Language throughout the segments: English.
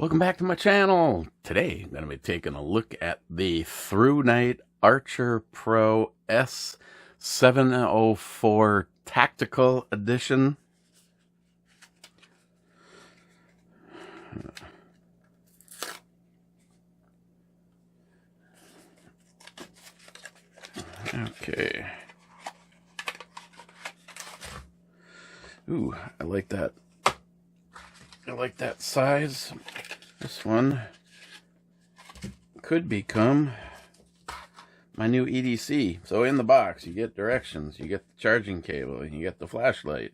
Welcome back to my channel. Today I'm going to be taking a look at the ThruNite Archer Pro S704 Tactical Edition. Okay. Ooh, I like that. I like that size. This one could become my new EDC. So in the box, you get directions, you get the charging cable, you get the flashlight.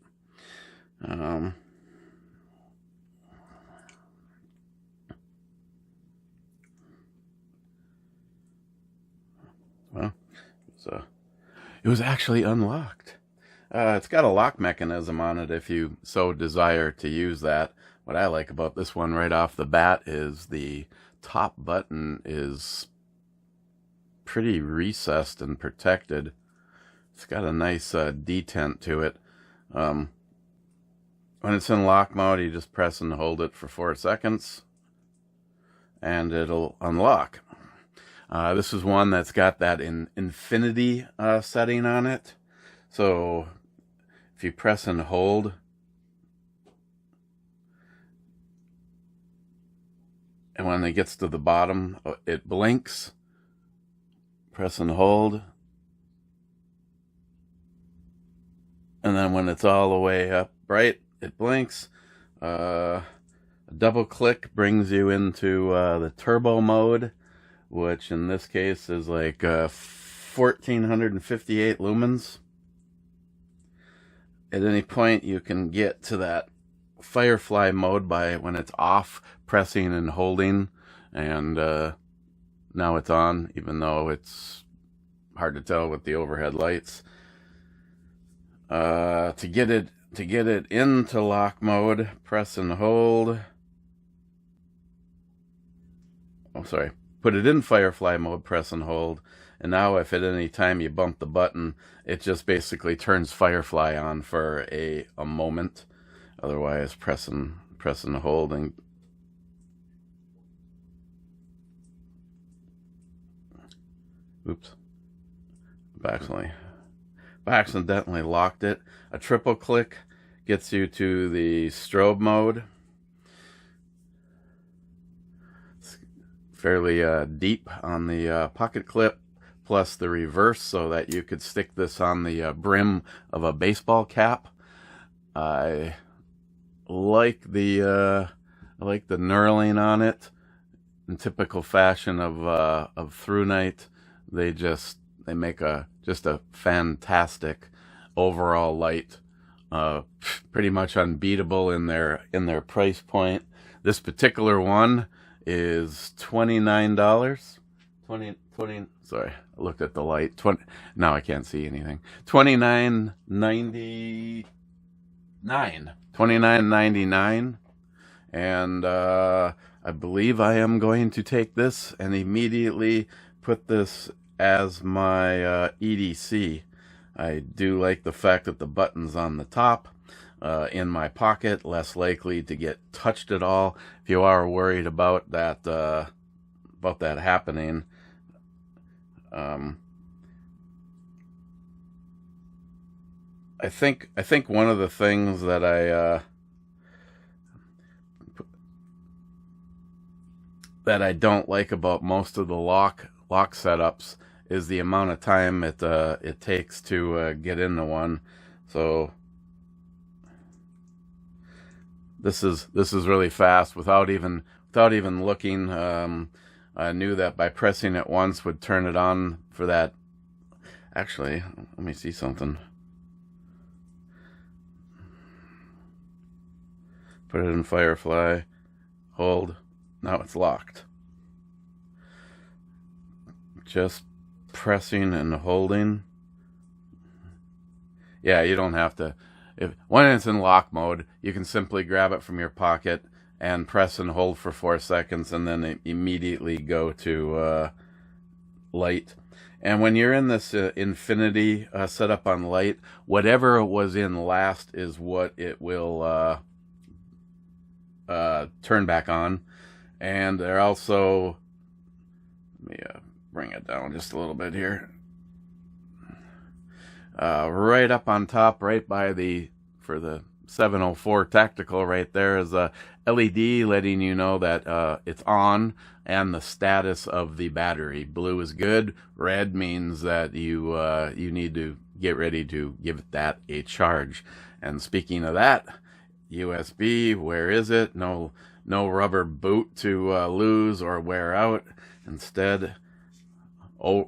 Well, it was actually unlocked. It's got a lock mechanism on it if you so desire to use that. What I like about this one right off the bat is the top button is pretty recessed and protected. It's got a nice detent to it. When it's in lock mode, you just press and hold it for 4 seconds and it'll unlock. This is one that's got that infinity setting on it. So if you press and hold, and when it gets to the bottom, it blinks. Press and hold. And then when it's all the way up bright, it blinks. A double click brings you into the turbo mode, which in this case is like 1458 lumens. At any point you can get to that Firefly mode by, when it's off, pressing and holding, and now it's on, even though it's hard to tell with the overhead lights. To get it into lock mode, press and hold. Put it in Firefly mode, press and hold. And now if at any time you bump the button, it just basically turns Firefly on for a moment. Otherwise, press and hold and oops, I accidentally locked it. A triple click gets you to the strobe mode. It's fairly deep on the pocket clip, plus the reverse, so that you could stick this on the brim of a baseball cap. I like the knurling on it. In typical fashion of ThruNite, they make just a fantastic overall light. Pretty much unbeatable in their price point. This particular one is $29. Sorry, I looked at the light. Now I can't see anything. $29.99, and I believe I am going to take this and immediately put this as my EDC. I do like the fact that the button's on the top, in my pocket, less likely to get touched at all. If you are worried about that happening, I think one of the things that I don't like about most of the lock setups is the amount of time it takes to get into one. So this is really fast without even looking. I knew that by pressing it once would turn it on for that. Actually, let me see something. Put it in Firefly, hold, now it's locked. Just pressing and holding. Yeah, you don't have to. When it's in lock mode, you can simply grab it from your pocket and press and hold for 4 seconds and then immediately go to light. And when you're in this infinity setup on light, whatever was in last is what it will turn back on. And they're also, let me bring it down just a little bit here. Right up on top, right by for the 704 tactical, right there is a LED letting you know that it's on and the status of the battery. Blue is good. Red means that you need to get ready to give that a charge. And speaking of that, USB, where is it? No rubber boot to lose or wear out. Instead,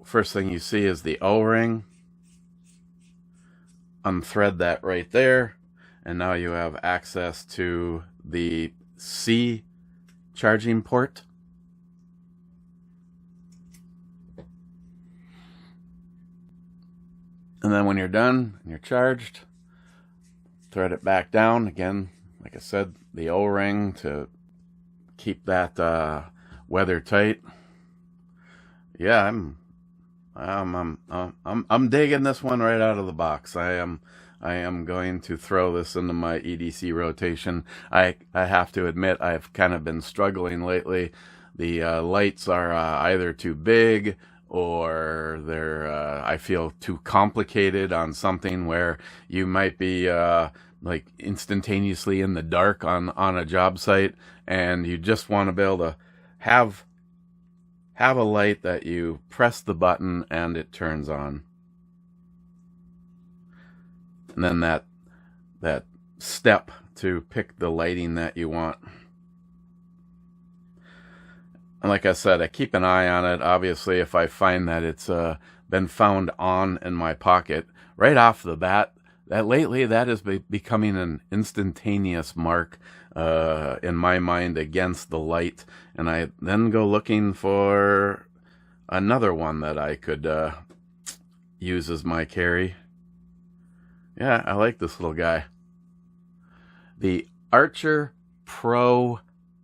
first thing you see is the O-ring. Unthread that right there, and now you have access to the C charging port. And then when you're done and you're charged, thread it back down again. Like I said, the O-ring to keep that weather tight. Yeah, I'm digging this one right out of the box. I am going to throw this into my EDC rotation. I have to admit I've kind of been struggling lately. The lights are either too big or they're I feel too complicated on something where you might be like instantaneously in the dark on a job site, and you just want to be able to have a light that you press the button and it turns on. And then that step to pick the lighting that you want. And like I said, I keep an eye on it. Obviously, if I find that it's been found on in my pocket, right off the bat, that lately that is becoming an instantaneous mark in my mind against the light, and I then go looking for another one that I could use as my carry. Yeah, I like this little guy. The Archer Pro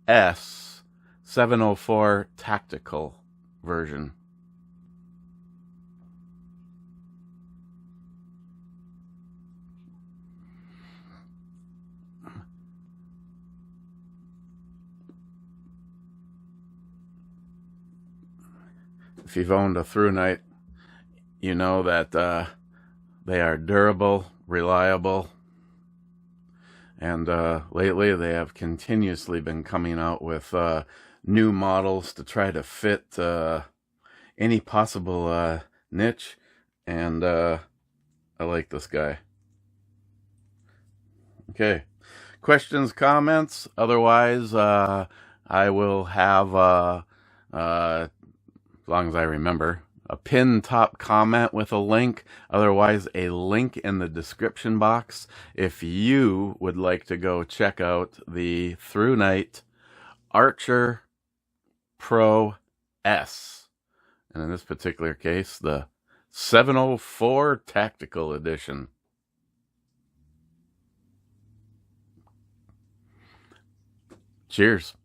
S 704 tactical version. If you've owned a ThruNite, you know that they are durable, reliable, and lately they have continuously been coming out with new models to try to fit any possible niche, and I like this guy. Okay, questions, comments? Otherwise, I will have as long as I remember, a pinned top comment with a link. Otherwise, a link in the description box if you would like to go check out the ThruNite Archer Pro S. And in this particular case, the 704 Tactical Edition. Cheers.